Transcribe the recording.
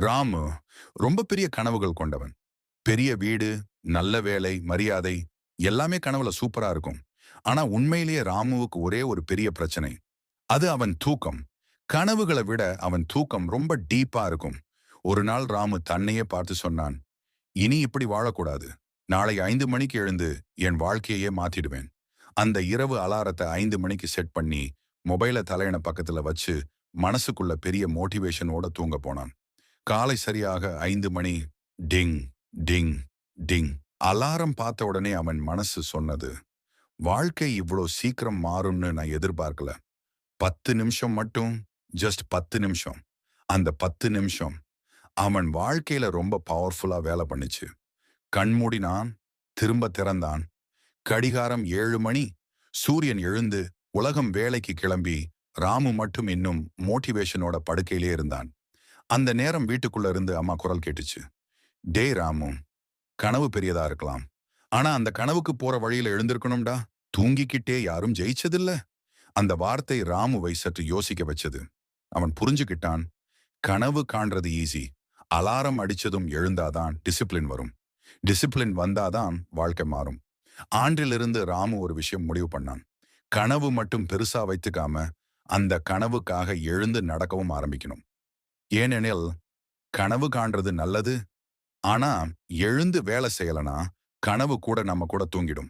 ராமு ரொம்ப பெரிய கனவுகள் கொண்டவன். பெரிய வீடு, நல்ல வேலை, மரியாதை எல்லாமே கனவுல சூப்பரா இருக்கும். ஆனா உண்மையிலேயே ராமுவுக்கு ஒரே ஒரு பெரிய பிரச்சனை. அது அவன் தூக்கம். கனவுகளை விட அவன் தூக்கம் ரொம்ப டீப்பா இருக்கும். ஒரு நாள் ராமு தன்னையே பார்த்து சொன்னான், இனி இப்படி வாழக்கூடாது. நாளை 5 மணிக்கு எழுந்து என் வாழ்க்கையே மாத்திடுவேன். அந்த இரவு அலாரத்தை 5 மணிக்கு செட் பண்ணி மொபைல தலையணை பக்கத்துல வச்சு மனசுக்குள்ள பெரிய மோட்டிவேஷனோட தூங்க போனான். காலை சரியாக 5 மணி. டிங் டிங் டிங். அலாரம் பார்த்த உடனே அவன் மனசு சொன்னது, வாழ்க்கை இவ்வளோ சீக்கிரம் மாறும்னு நான் எதிர்பார்க்கல. 10 நிமிஷம் மட்டும், ஜஸ்ட் 10 நிமிஷம். அந்த 10 நிமிஷம் அவன் வாழ்க்கையில ரொம்ப பவர்ஃபுல்லா வேலை பண்ணுச்சு. கண் மூடினான், திரும்ப திறந்தான். கடிகாரம் 7 மணி. சூரியன் எழுந்து உலகம் வேலைக்கு கிளம்பி ராமு மட்டும் இன்னும் மோட்டிவேஷனோட படுக்கையிலே இருந்தான். அந்த நேரம் வீட்டுக்குள்ள இருந்து அம்மா குரல் கேட்டுச்சு. டேய் ராமு, கனவு பெரியதா இருக்கலாம். ஆனா அந்த கனவுக்கு போற வழியில எழுந்திருக்கணும்டா. தூங்கிக்கிட்டே யாரும் ஜெயிச்சதில்ல. அந்த வார்த்தை ராமுவை சற்று யோசிக்க வச்சது. அவன் புரிஞ்சுக்கிட்டான். கனவு காண்றது ஈஸி. அலாரம் அடிச்சதும் எழுந்தாதான் டிசிப்ளின் வரும். டிசிப்ளின் வந்தாதான் வாழ்க்கை மாறும். ஆண்டிலிருந்து ராமு ஒரு விஷயம் முடிவு பண்ணான். கனவு மட்டும் பெருசா வைத்துக்காம அந்த கனவுக்காக எழுந்து நடக்கவும் ஆரம்பிக்கணும். ஏனெனில் கனவு காண்றது நல்லது. ஆனா எழுந்து வேலை செய்யலனா கனவு கூட நம்ம கூட தூங்கிடும்.